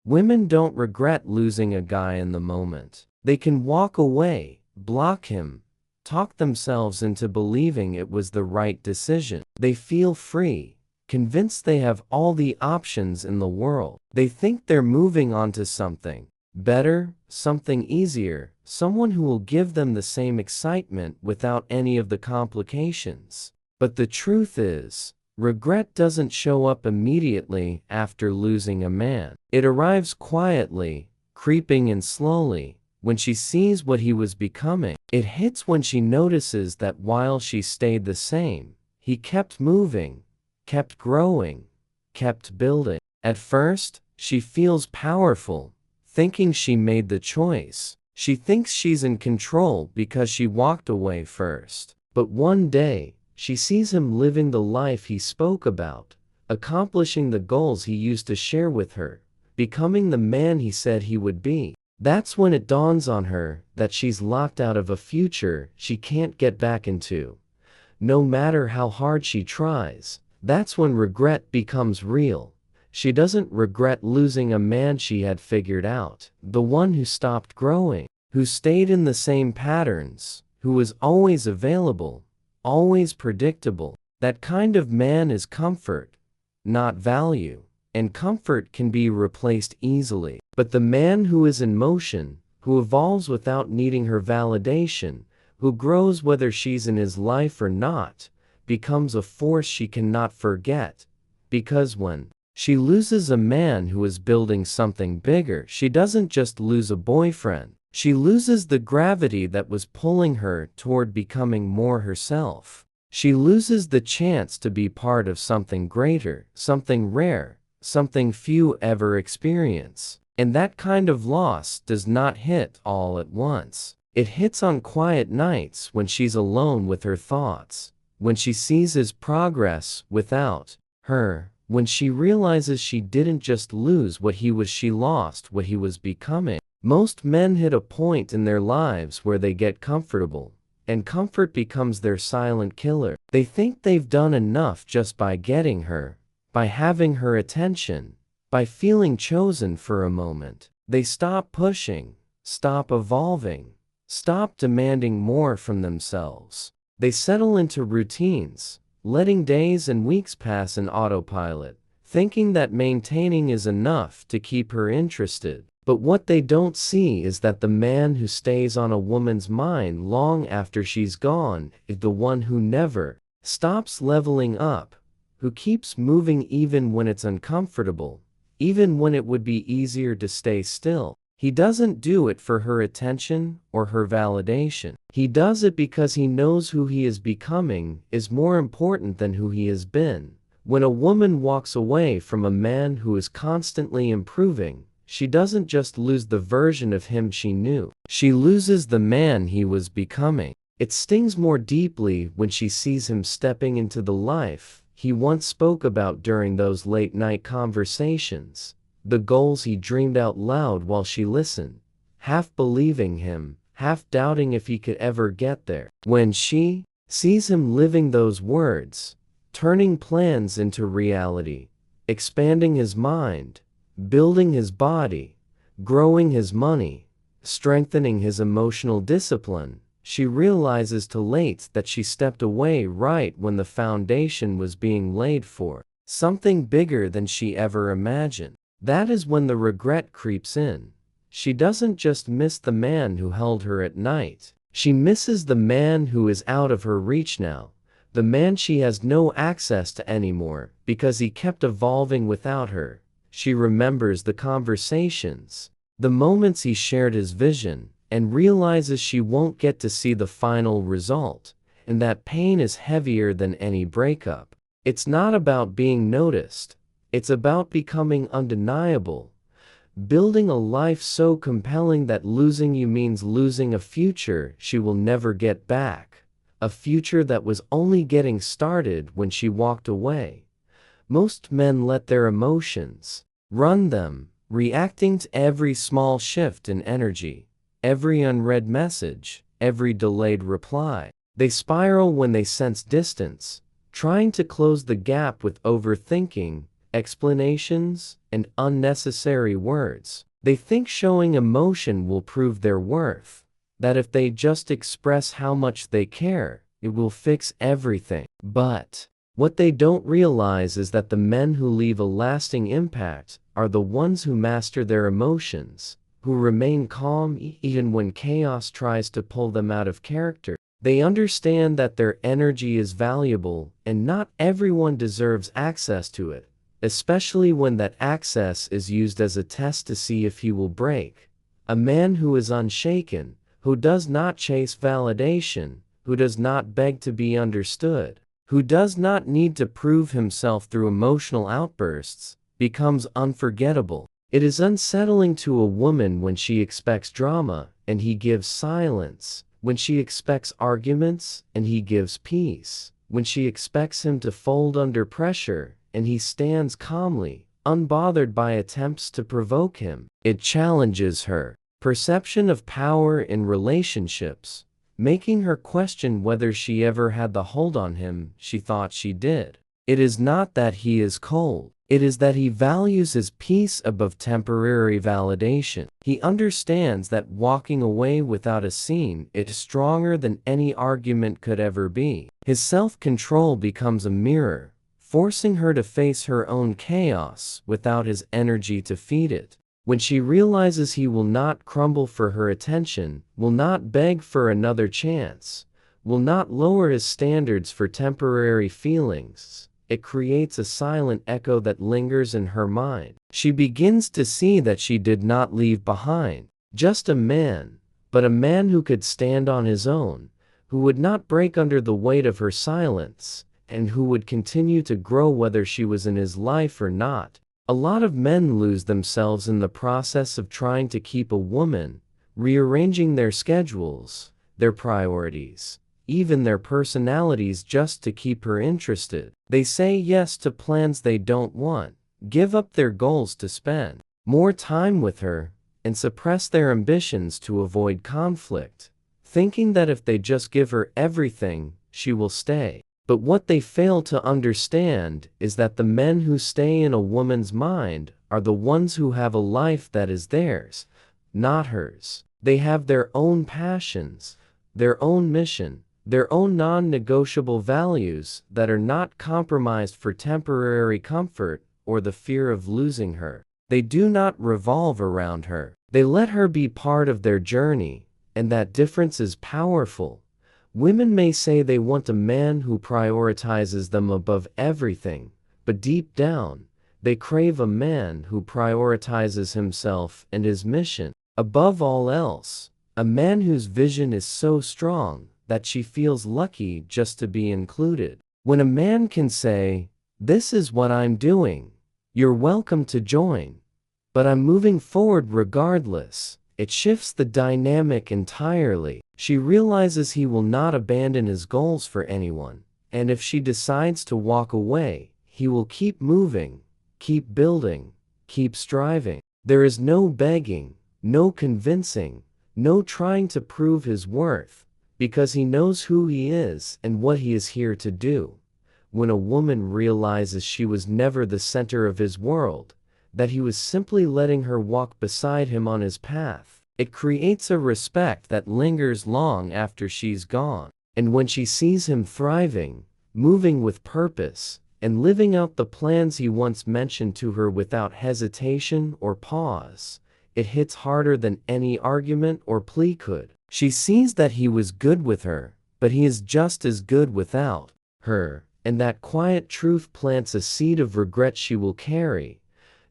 Women don't regret losing a guy in the moment. They can walk away, block him, talk themselves into believing it was the right decision. They feel free, convinced they have all the options in the world. They think they're moving on to something better, something easier, someone who will give them the same excitement without any of the complications. But the truth is, regret doesn't show up immediately after losing a man. It arrives quietly, creeping in slowly, when she sees what he was becoming. It hits when she notices that while she stayed the same, he kept moving, kept growing, kept building. At first, she feels powerful, thinking she made the choice. She thinks she's in control because she walked away first. But one day, she sees him living the life he spoke about, accomplishing the goals he used to share with her, becoming the man he said he would be. That's when it dawns on her that she's locked out of a future she can't get back into, no matter how hard she tries. That's when regret becomes real. She doesn't regret losing a man she had figured out, the one who stopped growing, who stayed in the same patterns, who was always available, always predictable. That kind of man is comfort, not value, and comfort can be replaced easily. But the man who is in motion, who evolves without needing her validation, who grows whether she's in his life or not, becomes a force she cannot forget. Because when she loses a man who is building something bigger, she doesn't just lose a boyfriend. She loses the gravity that was pulling her toward becoming more herself. She loses the chance to be part of something greater, something rare, something few ever experience. And that kind of loss does not hit all at once. It hits on quiet nights when she's alone with her thoughts, when she sees his progress without her, when she realizes she didn't just lose what he was, she lost what he was becoming. Most men hit a point in their lives where they get comfortable, and comfort becomes their silent killer. They think they've done enough just by getting her, by having her attention, by feeling chosen for a moment. They stop pushing, stop evolving, stop demanding more from themselves. They settle into routines, letting days and weeks pass in autopilot, thinking that maintaining is enough to keep her interested. But what they don't see is that the man who stays on a woman's mind long after she's gone is the one who never stops leveling up, who keeps moving even when it's uncomfortable, even when it would be easier to stay still. He doesn't do it for her attention or her validation. He does it because he knows who he is becoming is more important than who he has been. When a woman walks away from a man who is constantly improving, she doesn't just lose the version of him she knew. She loses the man he was becoming. It stings more deeply when she sees him stepping into the life he once spoke about during those late-night conversations, the goals he dreamed out loud while she listened, half believing him, half doubting if he could ever get there. When she sees him living those words, turning plans into reality, expanding his mind, building his body, growing his money, strengthening his emotional discipline, she realizes too late that she stepped away right when the foundation was being laid for something bigger than she ever imagined. That is when the regret creeps in. She doesn't just miss the man who held her at night. She misses the man who is out of her reach now, the man she has no access to anymore because he kept evolving without her. She remembers the conversations, the moments he shared his vision, and realizes she won't get to see the final result, and that pain is heavier than any breakup. It's not about being noticed. It's about becoming undeniable, building a life so compelling that losing you means losing a future she will never get back, a future that was only getting started when she walked away. Most men let their emotions run them, reacting to every small shift in energy, every unread message, every delayed reply. They spiral when they sense distance, trying to close the gap with overthinking, explanations, and unnecessary words. They think showing emotion will prove their worth, that if they just express how much they care, it will fix everything. But what they don't realize is that the men who leave a lasting impact are the ones who master their emotions, who remain calm even when chaos tries to pull them out of character. They understand that their energy is valuable and not everyone deserves access to it, especially when that access is used as a test to see if he will break. A man who is unshaken, who does not chase validation, who does not beg to be understood, who does not need to prove himself through emotional outbursts, becomes unforgettable. It is unsettling to a woman when she expects drama and he gives silence, when she expects arguments and he gives peace, when she expects him to fold under pressure and he stands calmly, unbothered by attempts to provoke him. It challenges her perception of power in relationships, making her question whether she ever had the hold on him she thought she did. It is not that he is cold. It is that he values his peace above temporary validation. He understands that walking away without a scene is stronger than any argument could ever be. His self-control becomes a mirror, forcing her to face her own chaos without his energy to feed it. When she realizes he will not crumble for her attention, will not beg for another chance, will not lower his standards for temporary feelings, it creates a silent echo that lingers in her mind. She begins to see that she did not leave behind just a man, but a man who could stand on his own, who would not break under the weight of her silence, and who would continue to grow whether she was in his life or not. A lot of men lose themselves in the process of trying to keep a woman, rearranging their schedules, their priorities, even their personalities just to keep her interested. They say yes to plans they don't want, give up their goals to spend more time with her, and suppress their ambitions to avoid conflict, thinking that if they just give her everything, she will stay. But what they fail to understand is that the men who stay in a woman's mind are the ones who have a life that is theirs, not hers. They have their own passions, their own mission, their own non-negotiable values that are not compromised for temporary comfort or the fear of losing her. They do not revolve around her. They let her be part of their journey, and that difference is powerful. Women may say they want a man who prioritizes them above everything, but deep down, they crave a man who prioritizes himself and his mission above all else. A man whose vision is so strong that she feels lucky just to be included. When a man can say, "This is what I'm doing, you're welcome to join, but I'm moving forward regardless," it shifts the dynamic entirely. She realizes he will not abandon his goals for anyone, and if she decides to walk away, he will keep moving, keep building, keep striving. There is no begging, no convincing, no trying to prove his worth, because he knows who he is and what he is here to do. When a woman realizes she was never the center of his world, that he was simply letting her walk beside him on his path, it creates a respect that lingers long after she's gone. And when she sees him thriving, moving with purpose, and living out the plans he once mentioned to her without hesitation or pause, it hits harder than any argument or plea could. She sees that he was good with her, but he is just as good without her, and that quiet truth plants a seed of regret she will carry,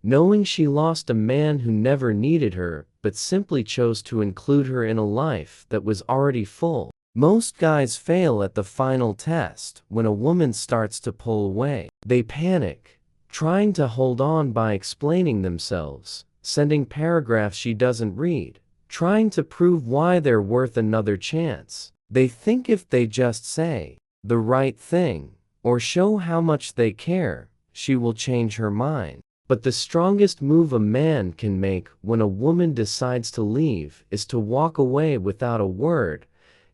knowing she lost a man who never needed her but simply chose to include her in a life that was already full. Most guys fail at the final test when a woman starts to pull away. They panic, trying to hold on by explaining themselves, sending paragraphs she doesn't read, trying to prove why they're worth another chance. They think if they just say the right thing or show how much they care, she will change her mind. But the strongest move a man can make when a woman decides to leave is to walk away without a word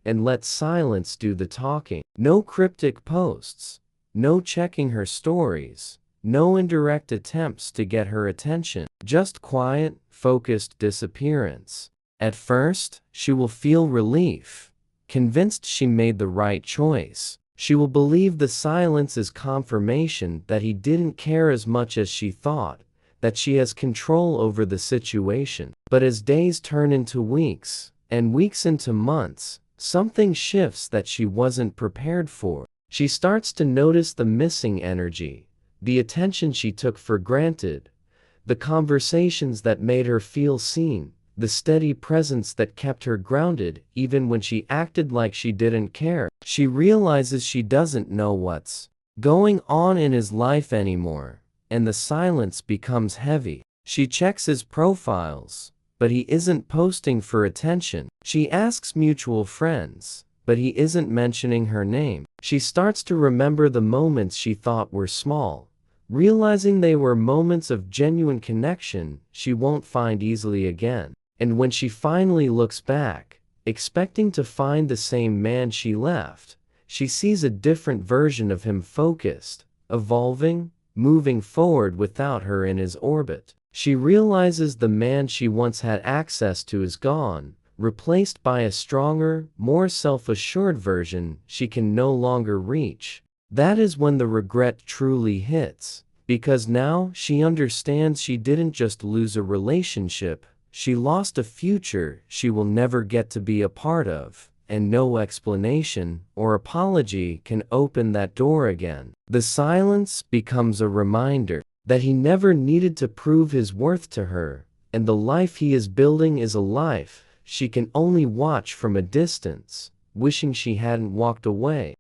and let silence do the talking. No cryptic posts, no checking her stories, no indirect attempts to get her attention, just quiet, focused disappearance. At first, she will feel relief, convinced she made the right choice. She will believe the silence is confirmation that he didn't care as much as she thought, that she has control over the situation. But as days turn into weeks, and weeks into months, something shifts that she wasn't prepared for. She starts to notice the missing energy, the attention she took for granted, the conversations that made her feel seen, the steady presence that kept her grounded even when she acted like she didn't care. She realizes she doesn't know what's going on in his life anymore, and the silence becomes heavy. She checks his profiles, but he isn't posting for attention. She asks mutual friends, but he isn't mentioning her name. She starts to remember the moments she thought were small, realizing they were moments of genuine connection she won't find easily again. And when she finally looks back, expecting to find the same man she left, she sees a different version of him, focused, evolving, moving forward without her in his orbit. She realizes the man she once had access to is gone, replaced by a stronger, more self-assured version she can no longer reach. That is when the regret truly hits, because now she understands she didn't just lose a relationship, she lost a future she will never get to be a part of, and no explanation or apology can open that door again. The silence becomes a reminder that he never needed to prove his worth to her, and the life he is building is a life she can only watch from a distance, wishing she hadn't walked away.